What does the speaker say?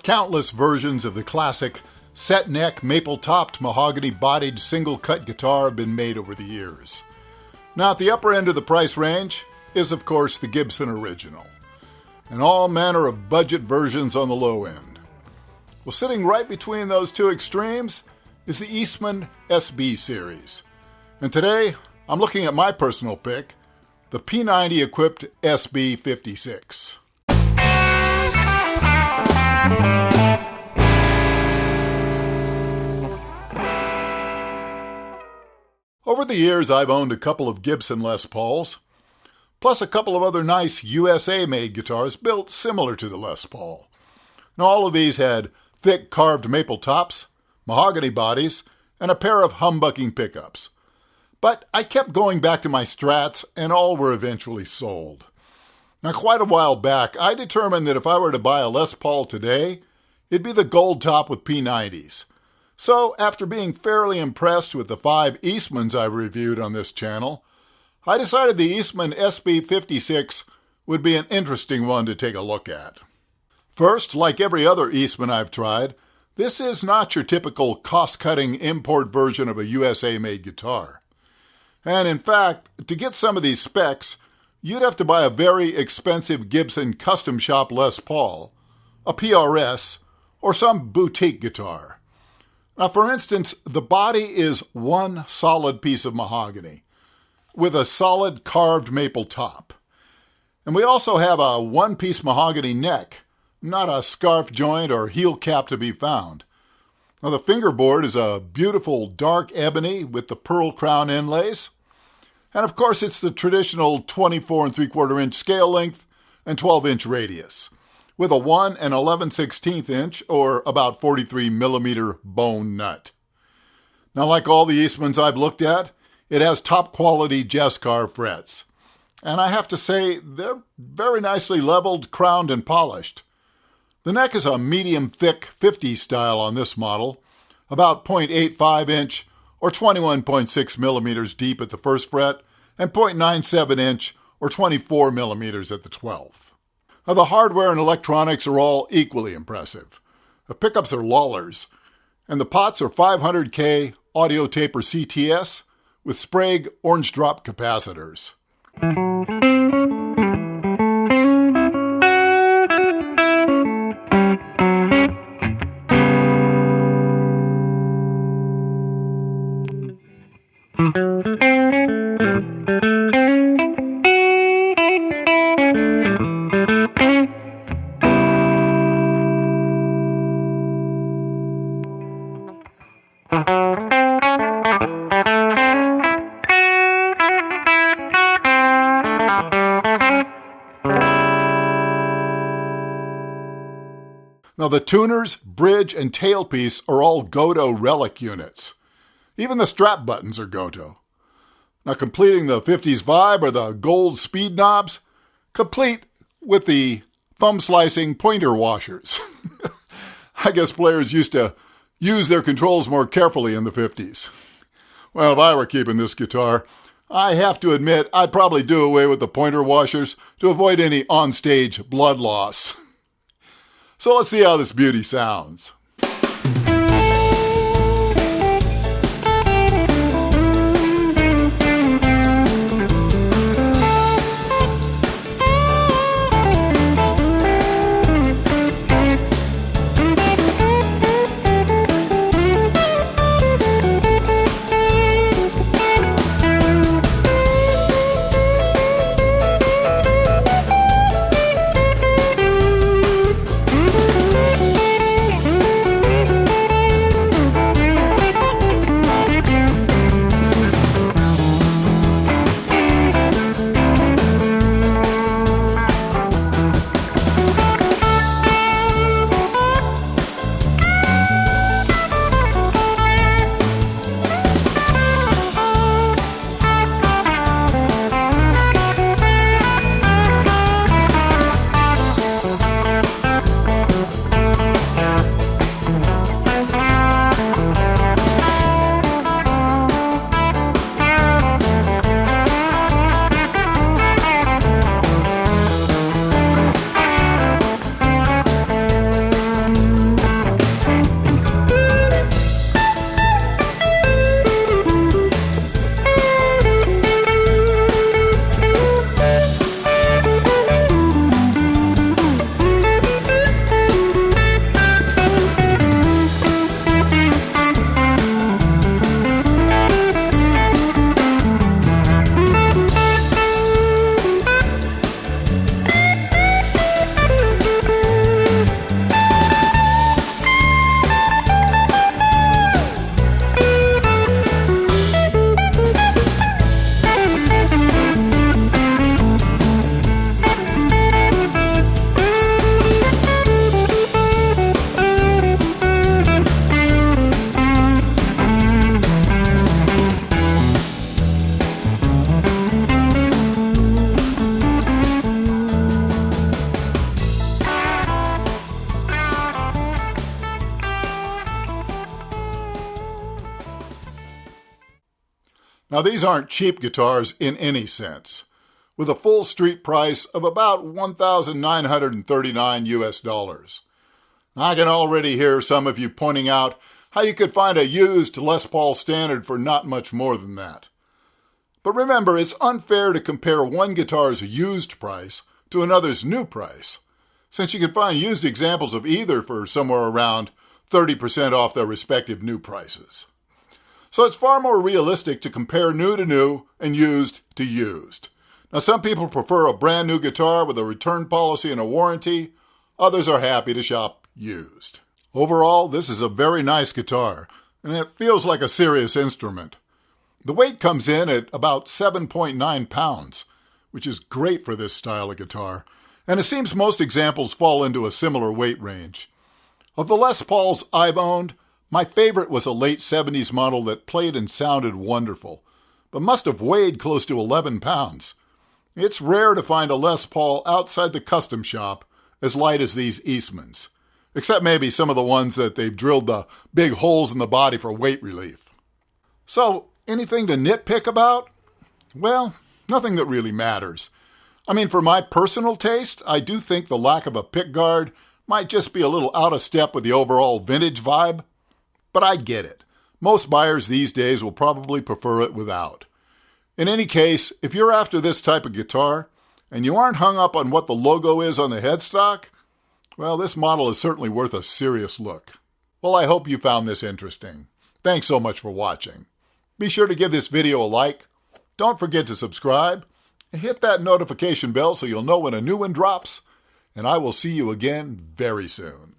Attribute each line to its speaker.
Speaker 1: Countless versions of the classic set neck, maple-topped, mahogany-bodied single-cut guitar have been made over the years. Now, at the upper end of the price range is, of course, the Gibson Original, and all manner of budget versions on the low end. Well, sitting right between those two extremes is the Eastman SB series. And today, I'm looking at my personal pick, the P90-equipped SB56. Over the years, I've owned a couple of Gibson Les Pauls, plus a couple of other nice USA-made guitars built similar to the Les Paul. Now, all of these had thick carved maple tops, mahogany bodies, and a pair of humbucking pickups. But I kept going back to my Strats, and all were eventually sold. Now, quite a while back, I determined that if I were to buy a Les Paul today, it'd be the gold top with P90s. So, after being fairly impressed with the 5 Eastmans I've reviewed on this channel, I decided the Eastman SB56 would be an interesting one to take a look at. First, like every other Eastman I've tried, this is not your typical cost-cutting import version of a USA-made guitar. And in fact, to get some of these specs, you'd have to buy a very expensive Gibson custom shop Les Paul, a PRS, or some boutique guitar. Now, for instance, the body is one solid piece of mahogany with a solid carved maple top. And we also have a one-piece mahogany neck, not a scarf joint or heel cap to be found. Now, the fingerboard is a beautiful dark ebony with the pearl crown inlays. And of course, it's the traditional 24 3/4 inch scale length and 12-inch radius, with a 1 11/16 inch or about 43 millimeter bone nut. Now, like all the Eastmans I've looked at, it has top quality Jescar frets. And I have to say, they're very nicely leveled, crowned, and polished. The neck is a medium thick 50 style on this model, about 0.85 inch or 21.6 millimeters deep at the first fret, and 0.97 inch or 24 millimeters at the 12th. Now, the hardware and electronics are all equally impressive. The pickups are Lawlers, and the pots are 500K audio taper CTS with Sprague orange drop capacitors. Now, the tuners, bridge, and tailpiece are all Goto relic units. Even the strap buttons are Goto. Now, completing the 50s vibe are the gold speed knobs, complete with the thumb-slicing pointer washers. I guess players used to use their controls more carefully in the 50s. Well, if I were keeping this guitar, I have to admit I'd probably do away with the pointer washers to avoid any onstage blood loss. So let's see how this beauty sounds. Now these aren't cheap guitars in any sense, with a full street price of about $1,939 US. I can already hear some of you pointing out how you could find a used Les Paul Standard for not much more than that. But remember, it's unfair to compare one guitar's used price to another's new price, since you can find used examples of either for somewhere around 30% off their respective new prices. So it's far more realistic to compare new to new and used to used. Now some people prefer a brand new guitar with a return policy and a warranty. Others are happy to shop used. Overall, this is a very nice guitar, and it feels like a serious instrument. The weight comes in at about 7.9 pounds, which is great for this style of guitar, and it seems most examples fall into a similar weight range. Of the Les Pauls I've owned, my favorite was a late 70s model that played and sounded wonderful, but must have weighed close to 11 pounds. It's rare to find a Les Paul outside the custom shop as light as these Eastmans, except maybe some of the ones that they've drilled the big holes in the body for weight relief. So, anything to nitpick about? Well, nothing that really matters. I mean, for my personal taste, I do think the lack of a pickguard might just be a little out of step with the overall vintage vibe. But I get it. Most buyers these days will probably prefer it without. In any case, if you're after this type of guitar, and you aren't hung up on what the logo is on the headstock, well, this model is certainly worth a serious look. Well, I hope you found this interesting. Thanks so much for watching. Be sure to give this video a like. Don't forget to subscribe. And hit that notification bell so you'll know when a new one drops. And I will see you again very soon.